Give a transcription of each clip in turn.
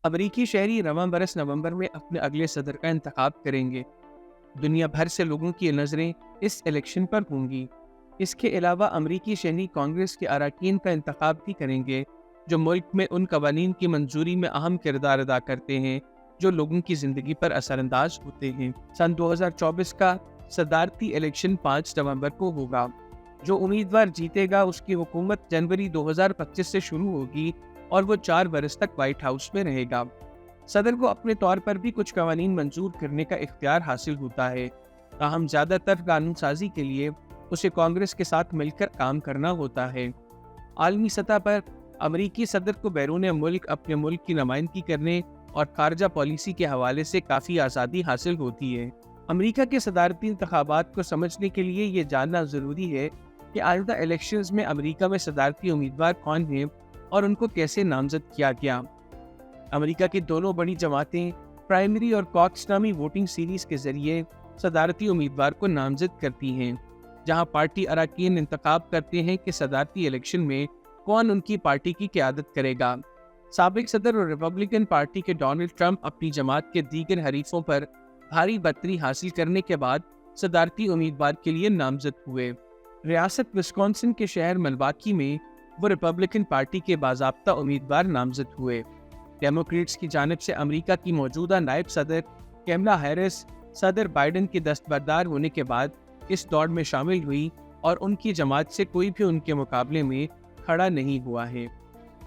अमरीकी शहरी रवां बरस नवंबर में अपने अगले सदर का इंतखाब करेंगे। दुनिया भर से लोगों की नज़रें इस इलेक्शन पर होंगी। इसके अलावा अमरीकी शहरी कांग्रेस के अरकान का इंतखाब भी करेंगे, जो मुल्क में उन कवानीन की मंजूरी में अहम किरदार अदा करते हैं जो लोगों की ज़िंदगी पर असरअंदाज होते हैं। सन 2024 का सदारती इलेक्शन 5 नवंबर को होगा। जो उम्मीदवार जीतेगा उसकी हुकूमत जनवरी 2025 से शुरू होगी और वो 4 बरस तक व्हाइट हाउस में रहेगा। सदर को अपने तौर पर भी कुछ कवानीन मंजूर करने का इख्तियार हासिल होता है, ताहम ज़्यादातर कानून साजी के लिए उसे कांग्रेस के साथ मिलकर काम करना होता है। आलमी सतह पर अमरीकी सदर को बैरून मुल्क अपने मुल्क की नुमाइंदगी करने और खारजा पॉलिसी के हवाले से काफ़ी आज़ादी हासिल होती है। अमरीका के सदारती इंतखाबात को समझने के लिए ये जानना ज़रूरी है कि आइंदा इलेक्शंस में अमरीका में सदारती उम्मीदवार कौन हैं और उनको कैसे नामजद किया गया। अमेरिका की दोनों बड़ी जमातें प्राइमरी और कॉक्स नामी वोटिंग सीरीज के जरिए सदारती उम्मीदवार को नामजद करती हैं, जहां पार्टी अरकान इंतखाब करते हैं कि सदारती इलेक्शन में कौन उनकी पार्टी की क़यादत करेगा। साबिक सदर और रिपब्लिकन पार्टी के डोनाल्ड ट्रंप अपनी जमात के दीगर हरीफों पर भारी बरतरी हासिल करने के बाद सदारती उम्मीदवार के लिए नामजद हुए। रियासत विस्कॉन्सिन के शहर मिल्वाकी में वो रिपब्लिकन पार्टी के बाज़ाब्ता उम्मीदवार नामजद हुए। डेमोक्रेट्स की जानिब से अमेरिका की मौजूदा नायब सदर कैमला हैरिस सदर बाइडन के दस्तबरदार होने के बाद इस दौड़ में शामिल हुई और उनकी जमात से कोई भी उनके मुकाबले में खड़ा नहीं हुआ है।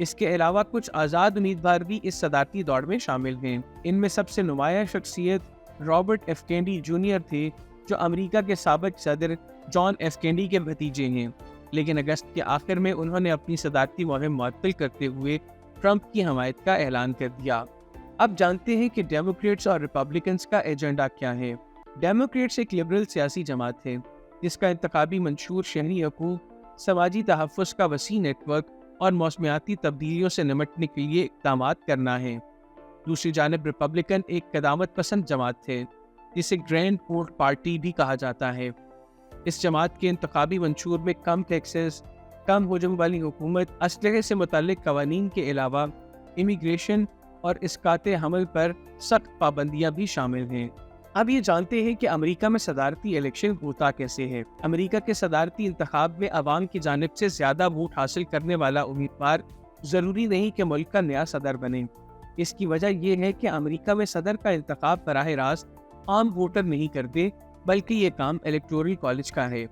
इसके अलावा कुछ आज़ाद उम्मीदवार भी इस सदारती दौड़ में शामिल हैं। इनमें सबसे नुमाया शख्सियत रॉबर्ट एफ कैंडी जूनियर थे, जो अमेरिका के साबिक सदर जॉन एफ कैंडी के भतीजे हैं, लेकिन अगस्त के आखिर में उन्होंने अपनी सदारती मुहिम मुअत्तल करते हुए ट्रंप की हमायत का ऐलान कर दिया। अब जानते हैं कि डेमोक्रेट्स और रिपब्लिकन्स का एजेंडा क्या है। डेमोक्रेट्स एक लिबरल सियासी जमात है जिसका इंतखाबी मंशूर शहरी हकूक़, समाजी तहफ़्फ़ुज़ का वसी नेटवर्क और मौसमियाती तब्दीलियों से निमटने के लिए इक़दामात करना है। दूसरी जानिब रिपब्लिकन एक क़दामत पसंद जमात है जिसे ग्रैंड पोर्ट पार्टी भी कहा जाता है। इस जमात के इंतखाबी मंशूर में कम टैक्सेस, कम हजम वाली हुकूमत, असलहे से मुताल्लिक़ कवानीन के अलावा इमिग्रेशन और इस्काते हमल पर सख्त पाबंदियाँ भी शामिल हैं। अब ये जानते हैं कि अमेरिका में सदारती इलेक्शन होता कैसे है। अमेरिका के सदारती इंतखाब में अवाम की जानिब से ज़्यादा वोट हासिल करने वाला उम्मीदवार ज़रूरी नहीं कि मुल्क का नया सदर बने। इसकी वजह यह है कि अमेरिका में सदर का इंतखाब बराह रास्त आम वोटर नहीं करते, बल्कि ये काम इलेक्टोरल कॉलेज का है।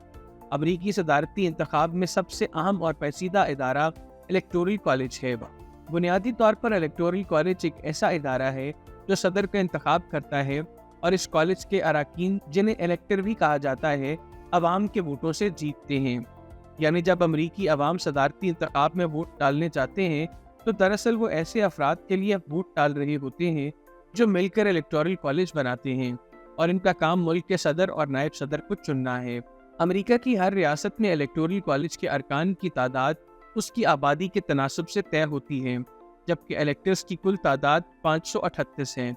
अमरीकी सदारती इंतखाब में सबसे अहम और पेचीदा इदारा इलेक्टोरल कॉलेज है। बुनियादी तौर पर इलेक्टोरल कॉलेज एक ऐसा इदारा है जो सदर का इंतखाब करता है और इस कॉलेज के अरकान, जिन्हें इलेक्टर भी कहा जाता है, अवाम के वोटों से जीतते हैं। यानी जब अमरीकी अवाम सदारती इंतखाब में वोट डालने जाते हैं तो दरअसल वो ऐसे अफराद के लिए वोट डाल रहे होते हैं जो मिलकर इलेक्टोरल कॉलेज बनाते हैं और इनका काम मुल्क के सदर और नायब सदर को चुनना है। अमेरिका की हर रियासत में इलेक्टोरल कॉलेज के अरकान की तादाद उसकी आबादी के तनासब से तय होती है, जबकि इलेक्टर्स की कुल तादाद 538 है।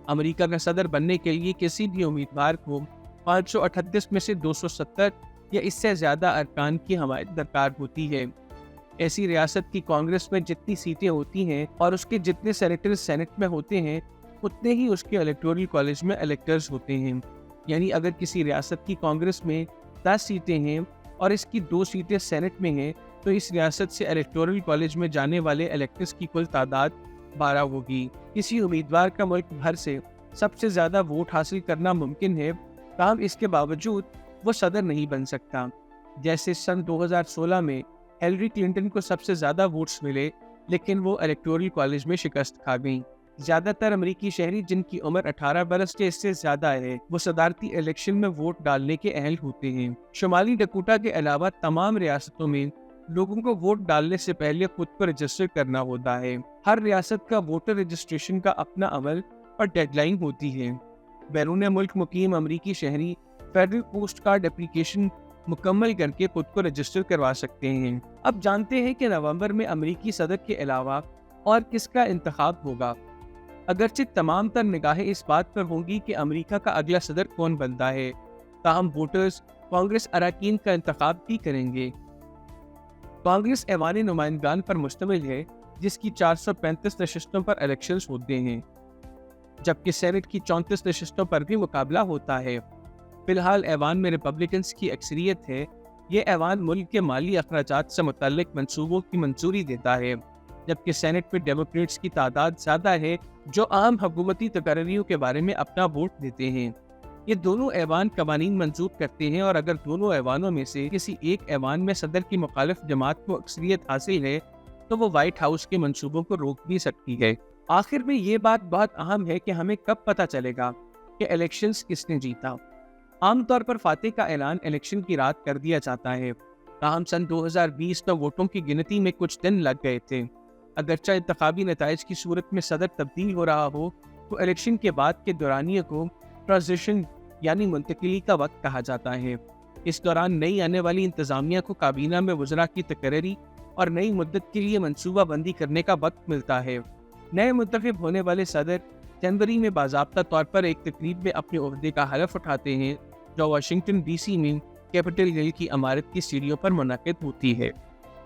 अमेरिका का सदर बनने के लिए किसी भी उम्मीदवार को 538 में से 270 या इससे ज़्यादा अरकान की हमायत दरकार होती है। ऐसी रियासत की कांग्रेस में जितनी सीटें होती हैं और उसके जितने सेनेटर सेनेट में होते हैं, उतने ही उसके इलेक्टोरल कॉलेज में इलेक्टर्स होते हैं। यानी अगर किसी रियासत की कांग्रेस में 10 सीटें हैं और इसकी 2 सीटें सेनेट में हैं, तो इस रियासत से इलेक्टोरल कॉलेज में जाने वाले इलेक्टर्स की कुल तादाद 12 होगी। किसी उम्मीदवार का मुल्क भर से सबसे ज़्यादा वोट हासिल करना मुमकिन है, ताहम इसके बावजूद वो सदर नहीं बन सकता। जैसे सन 2016 में हिलरी क्लिंटन को सबसे ज़्यादा वोट्स मिले, लेकिन वो इलेक्टोरल कॉलेज में शिकस्त खा गईं। ज़्यादातर अमरीकी शहरी जिनकी उम्र 18 बरस के इससे ज़्यादा है, वो सदारती इलेक्शन में वोट डालने के अहल होते हैं। शुमाली डकोटा के अलावा तमाम रियासतों में लोगों को वोट डालने से पहले खुद को रजिस्टर करना होता है। हर रियासत का वोटर रजिस्ट्रेशन का अपना अमल और डेडलाइन होती है। बैरून मुल्क मुकीम अमरीकी शहरी फेडरल पोस्ट कार्ड एप्लीकेशन मुकम्मल करके खुद को रजिस्टर करवा सकते हैं। अब जानते हैं कि नवंबर में अमरीकी सदर के अलावा और किसका इंतखाब होगा। अगरचे तमाम तर निगाहें इस बात पर होंगी कि अमेरिका का अगला सदर कौन बनता है, ताहम वोटर्स कांग्रेस अरकान का इंतखाब भी करेंगे। कांग्रेस ऐवान नुमाइंदगान पर मुश्तमिल है, जिस की 435 नशस्तों पर इलेक्शंस होते हैं, जबकि सेनेट की 34 नशस्तों पर भी मुकाबला होता है। फिलहाल ऐवान में रिपब्लिकन्स की अक्सरियत है। ये ऐवान मुल्क के माली अखराजात से मुतल्लिक मंसूबों की मंजूरी देता है, जबकि सेनेट में डेमोक्रेट्स की तादाद ज़्यादा है जो आम हुकूमती तकरीरों के बारे में अपना वोट देते हैं। ये दोनों ऐवान कवानीन मंजूर करते हैं, और अगर दोनों ऐवानों में से किसी एक ऐवान में सदर की मुखालिफ जमात को अक्सरियत हासिल है तो वो व्हाइट हाउस के मंसूबों को रोक भी सकती है। आखिर में ये बात बहुत अहम है कि हमें कब पता चलेगा कि इलेक्शंस किसने जीता। आमतौर पर फातेह का ऐलान इलेक्शन की रात कर दिया जाता है, ताहम सन 2020 में वोटों की गिनती में कुछ दिन लग गए थे। अगरचे इंतखाबी नताइज की सूरत में सदर तब्दील हो रहा हो तो इलेक्शन के बाद के दौरानिए को ट्रांजिशन यानी मुंतकिली का वक्त कहा जाता है। इस दौरान नई आने वाली इंतजामिया को काबीना में वज़रा की तकरीरी और नई मुद्दत के लिए मनसूबा बंदी करने का वक्त मिलता है। नए मुंतखब होने वाले सदर जनवरी में बाज़ाब्ता तौर पर एक तकरीब में अपने ओहदे का हलफ उठाते हैं, जो वाशिंगटन DC में कैपिटल हिल की इमारत की सीढ़ियों पर मुनक़िद होती है।